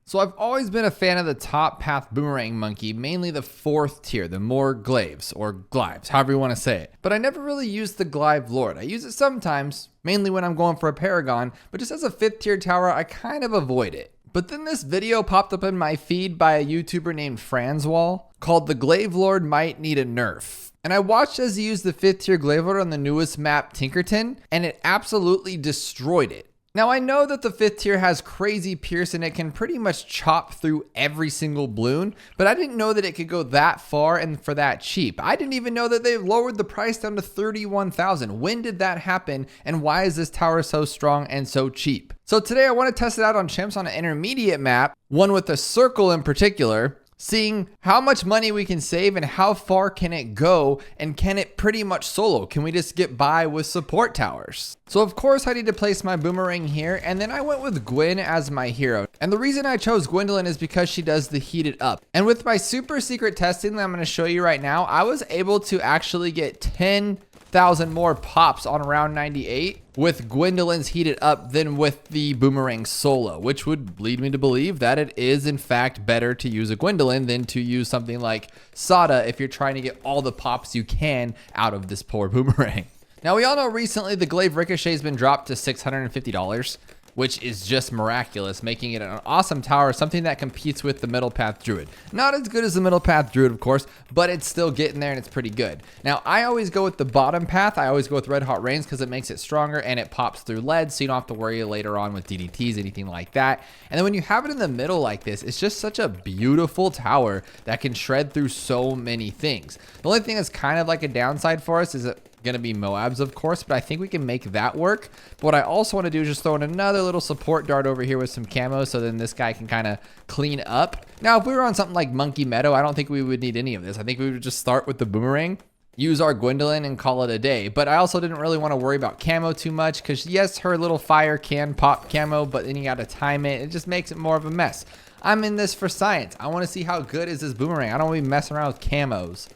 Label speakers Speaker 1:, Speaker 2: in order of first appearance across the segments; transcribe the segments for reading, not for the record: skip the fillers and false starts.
Speaker 1: So I've always been a fan of the top path Boomerang monkey, mainly the 4th tier, the more Glaives or Glaives, however you want to say it. But I never really used the Glaive Lord. I use it sometimes, mainly when I'm going for a Paragon, but just as a 5th tier tower, I kind of avoid it. But then this video popped up in my feed by a YouTuber named Franswal called The Glaive Lord Might Need a Nerf. And I watched as he used the 5th tier Glaive Lord on the newest map, Tinkerton, and it absolutely destroyed it. Now I know that the 5th tier has crazy pierce and it can pretty much chop through every single balloon, but I didn't know that it could go that far and for that cheap. I didn't even know that they lowered the price down to 31,000. When did that happen, and why is this tower so strong and so cheap? So today I want to test it out on Chimps on an intermediate map, one with a circle in particular, seeing how much money we can save and how far can it go, and can it pretty much solo? Can we just get by with support towers? So of course I need to place my Boomerang here, and then I went with Gwen as my hero. And the reason I chose Gwendolyn is because she does the heated up. And with my super secret testing that I'm going to show you right now, I was able to actually get 10,000 more pops on round 98 with Gwendolyn's heated up than with the Boomerang solo, which would lead me to believe that it is in fact better to use a Gwendolyn than to use something like Sada if you're trying to get all the pops you can out of this poor Boomerang. Now we all know recently the Glaive Ricochet has been dropped to $650, which is just miraculous, making it an awesome tower, something that competes with the Middle Path Druid. Not as good as the Middle Path Druid, of course, but it's still getting there and it's pretty good. Now, I always go with the bottom path. I always go with Red Hot Rains because it makes it stronger and it pops through lead, so you don't have to worry later on with DDTs, anything like that. And then when you have it in the middle like this, it's just such a beautiful tower that can shred through so many things. The only thing that's kind of like a downside for us is that gonna be MOABs, of course, but I think we can make that work. But what I also want to do is just throw in another little support dart over here with some camo, so then this guy can kind of clean up. Now, if we were on something like Monkey Meadow, I don't think we would need any of this. I think we would just start with the Boomerang, use our Gwendolyn, and call it a day. But I also didn't really want to worry about camo too much, because yes, her little fire can pop camo, but then you got to time it. It just makes it more of a mess. I'm in this for science. I want to see how good is this Boomerang. I don't want to be messing around with camos.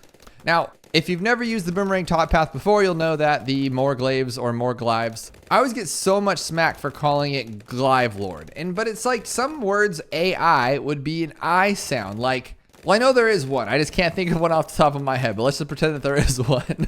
Speaker 1: Now, if you've never used the Boomerang top path before, you'll know that the more Glaives or more Glaives, I always get so much smack for calling it Glaive Lord. But it's like some words AI would be an I sound. Like, well, I know there is one. I just can't think of one off the top of my head, but let's just pretend that there is one.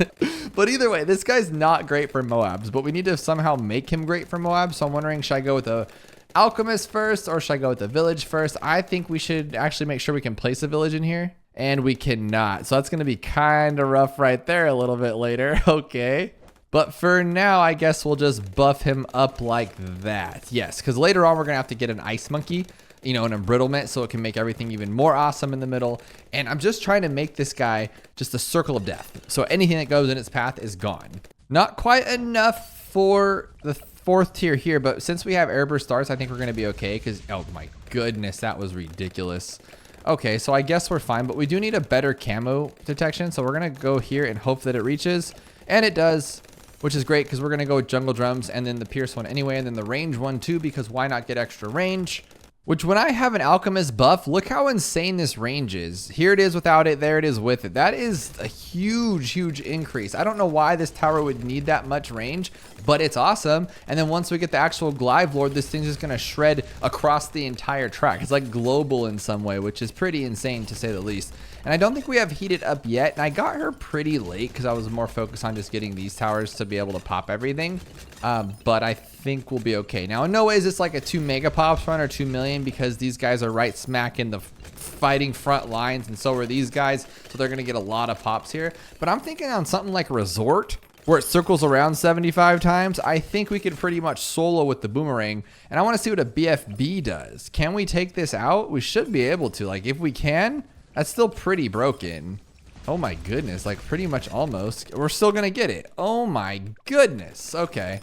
Speaker 1: But either way, this guy's not great for MOABs, but we need to somehow make him great for MOABs. So I'm wondering, should I go with a Alchemist first or should I go with the Village first? I think we should actually make sure we can place a Village in here. And we cannot. So that's going to be kind of rough right there a little bit later. Okay. But for now, I guess we'll just buff him up like that. Yes, because later on, we're going to have to get an Ice Monkey, you know, an embrittlement, so it can make everything even more awesome in the middle. And I'm just trying to make this guy just a circle of death. So anything that goes in its path is gone. Not quite enough for the 4th tier here, but since we have Airburst Starts, I think we're going to be okay. Because, oh my goodness, that was ridiculous. Okay, so I guess we're fine, but we do need a better camo detection. So we're going to go here and hope that it reaches. And it does, which is great because we're going to go with Jungle Drums and then the Pierce one anyway. And then the range one too, because why not get extra range? Which when I have an Alchemist buff, look how insane this range is. Here it is without it, there it is with it. That is a huge, huge increase. I don't know why this tower would need that much range, but it's awesome. And then once we get the actual Glaive Lord, this thing's just gonna shred across the entire track. It's like global in some way, which is pretty insane to say the least. And I don't think we have heated up yet. And I got her pretty late because I was more focused on just getting these towers to be able to pop everything. But I think we'll be okay. Now, in no way is this like a 2 megapops run or 2 million because these guys are right smack in the fighting front lines. And so are these guys. So they're going to get a lot of pops here. But I'm thinking on something like Resort, where it circles around 75 times, I think we could pretty much solo with the Boomerang. And I want to see what a BFB does. Can we take this out? We should be able to. Like, if we can, that's still pretty broken. Oh my goodness, like pretty much almost. We're still going to get it. Oh my goodness. Okay.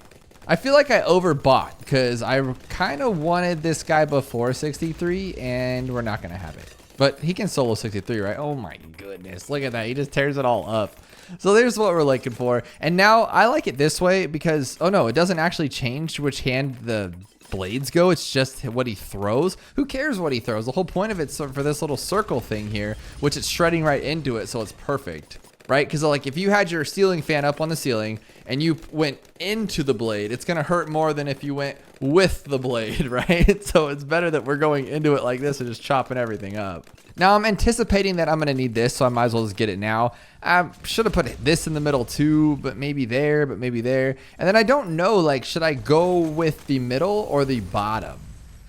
Speaker 1: I feel like I overbought because I kind of wanted this guy before 63 and we're not going to have it. But he can solo 63, right? Oh my goodness. Look at that. He just tears it all up. So there's what we're looking for. And now I like it this way because, oh no, it doesn't actually change which hand the blades go. It's just what he throws. Who cares what he throws? The whole point of it's for this little circle thing here, which it's shredding right into it. So it's perfect. right? Because like if you had your ceiling fan up on the ceiling and you went into the blade, it's gonna hurt more than if you went with the blade, right? So it's better that we're going into it like this and just chopping everything up. Now I'm anticipating that I'm gonna need this, so I might as well just get it now. I should have put this in the middle too, but maybe there, but maybe there. And then I don't know, like, should I go with the middle or the bottom?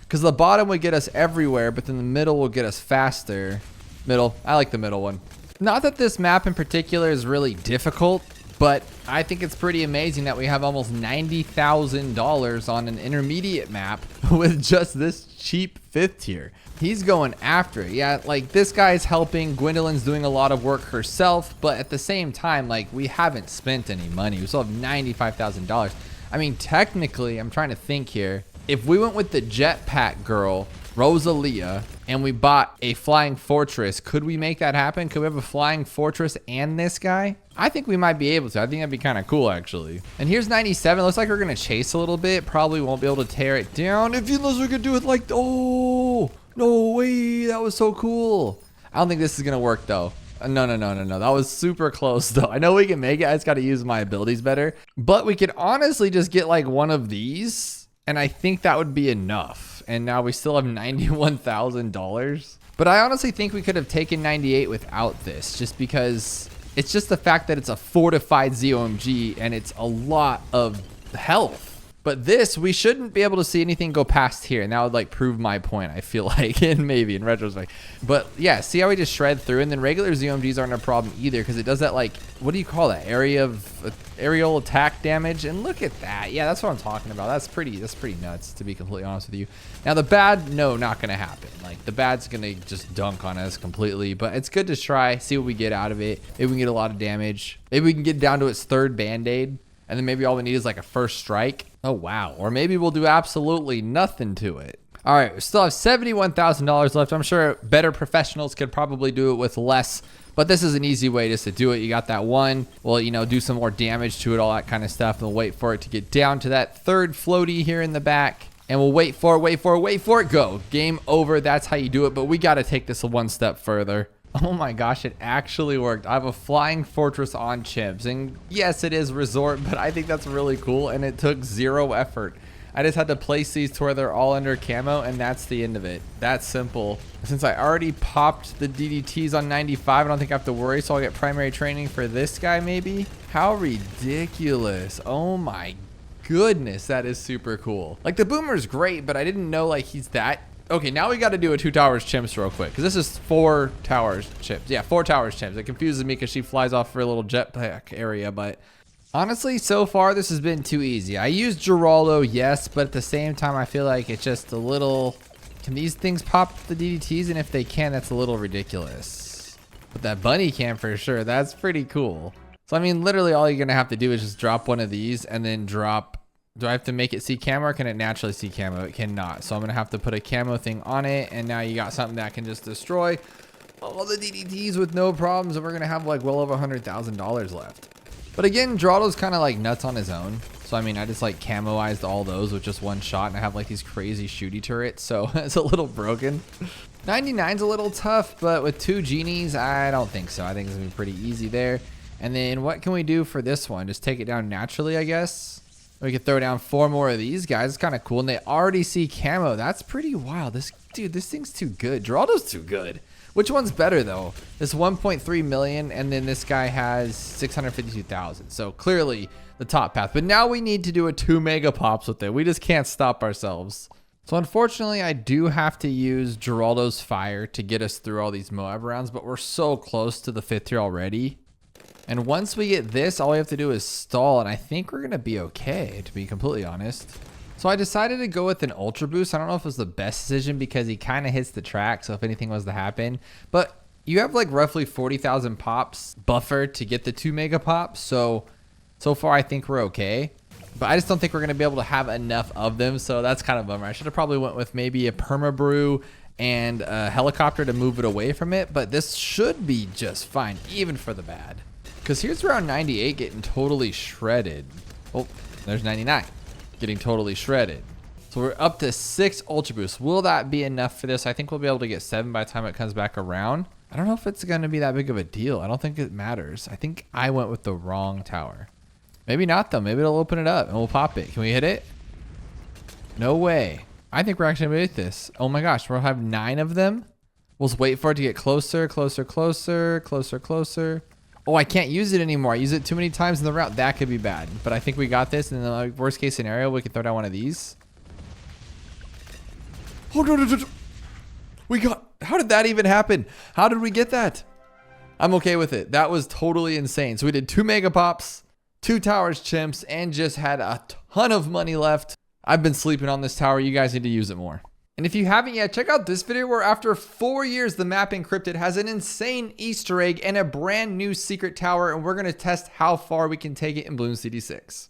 Speaker 1: Because the bottom would get us everywhere, but then the middle will get us faster. Middle, I like the middle one. Not that this map in particular is really difficult, but I think it's pretty amazing that we have almost $90,000 on an intermediate map with just this cheap 5th tier. He's going after it. Yeah, like this guy's helping. Gwendolyn's doing a lot of work herself, but at the same time, like we haven't spent any money. We still have $95,000. I mean, technically, I'm trying to think here. If we went with the jetpack girl, Rosalia, and we bought a flying fortress, could we make that happen? Could we have a flying fortress and this guy? I think we might be able to. I think that'd be kind of cool, actually. And here's 97. Looks like we're going to chase a little bit. Probably won't be able to tear it down unless we could do it like, oh, no way. That was so cool. I don't think this is going to work, though. No. That was super close, though. I know we can make it. I just got to use my abilities better. But we could honestly just get like one of these, and I think that would be enough. And now we still have $91,000. But I honestly think we could have taken 98 without this, just because it's just the fact that it's a fortified ZOMG and it's a lot of health. But this, we shouldn't be able to see anything go past here, and that would like prove my point, I feel like, and maybe in retrospect. But yeah, see how we just shred through, and then regular ZOMGs aren't a problem either, because it does that like, what do you call that? Aerial attack damage, and look at that. Yeah, that's what I'm talking about. That's pretty nuts, to be completely honest with you. Now the bad, no, not gonna happen. Like the bad's gonna just dunk on us completely, but it's good to try, see what we get out of it. Maybe we can get a lot of damage. Maybe we can get down to its 3rd band-aid. And then maybe all we need is like a 1st strike. Oh, wow. Or maybe we'll do absolutely nothing to it. All right, we still have $71,000 left. I'm sure better professionals could probably do it with less, but this is an easy way just to do it. You got that one. Well, you know, do some more damage to it, all that kind of stuff. And we'll wait for it to get down to that 3rd floaty here in the back. And we'll wait for it, go. Game over. That's how you do it. But we got to take this one step further. Oh my gosh, it actually worked. I have a flying fortress on chimps, and yes, it is resort, but I think that's really cool, and it took 0 effort. I just had to place these to where they're all under camo, and that's the end of it. That's simple. Since I already popped the DDTs on 95, I don't think I have to worry, so I'll get primary training for this guy maybe. How ridiculous. Oh my goodness, that is super cool. Like the Boomer's great, but I didn't know like he's that. Okay, now we got to do a 2 towers chimps real quick, because this is 4 towers chimps. Yeah, 4 towers chimps. It confuses me because she flies off for a little jetpack area, but honestly, so far this has been too easy. I used Geraldo, yes, but at the same time, I feel like it's just a little. Can these things pop the DDTs? And if they can, that's a little ridiculous. But that bunny can for sure. That's pretty cool. So I mean, literally, all you're gonna have to do is just drop one of these and then drop. Do I have to make it see camo, or can it naturally see camo? It cannot. So I'm gonna have to put a camo thing on it, and now you got something that can just destroy all the DDTs with no problems, and we're gonna have like well over $100,000 left. But again, Geraldo's kind of like nuts on his own. So I mean, I just like camoized all those with just 1 shot, and I have like these crazy shooty turrets, so it's a little broken. 99's a little tough, but with 2 genies, I don't think so. I think it's gonna be pretty easy there. And then what can we do for this one? Just take it down naturally, I guess. We could throw down 4 more of these guys. It's kind of cool. And they already see camo. That's pretty wild. This thing's too good. Geraldo's too good. Which one's better, though? This 1.3 million, and then this guy has 652,000. So clearly the top path. But now we need to do a 2 megapops with it. We just can't stop ourselves. So unfortunately, I do have to use Geraldo's fire to get us through all these MOAB rounds. But we're so close to the 5th tier already. And once we get this, all we have to do is stall, and I think we're going to be okay, to be completely honest. So I decided to go with an Ultra Boost. I don't know if it was the best decision because he kind of hits the track, so if anything was to happen. But you have like roughly 40,000 pops buffer to get the 2 mega pops, so far I think we're okay. But I just don't think we're going to be able to have enough of them, so that's kind of a bummer. I should have probably went with maybe a permabrew and a helicopter to move it away from it, but this should be just fine, even for the bad. Because here's around 98 getting totally shredded. Oh, there's 99 getting totally shredded. So we're up to 6 Ultra Boosts. Will that be enough for this? I think we'll be able to get 7 by the time it comes back around. I don't know if it's going to be that big of a deal. I don't think it matters. I think I went with the wrong tower. Maybe not though. Maybe it'll open it up and we'll pop it. Can we hit it? No way. I think we're actually going to hit this. Oh my gosh. We'll have 9 of them. We'll just wait for it to get closer, closer, closer, closer, closer. Oh, I can't use it anymore. I use it too many times in the route. That could be bad. But I think we got this. And in the worst case scenario, we can throw down one of these. Oh, no, no, no, no. We got... How did that even happen? How did we get that? I'm okay with it. That was totally insane. So we did 2 megapops, 2 towers chimps, and just had a ton of money left. I've been sleeping on this tower. You guys need to use it more. And if you haven't yet, check out this video where after 4 years, the map Encrypted has an insane Easter egg and a brand new secret tower. And we're going to test how far we can take it in Bloons TD6.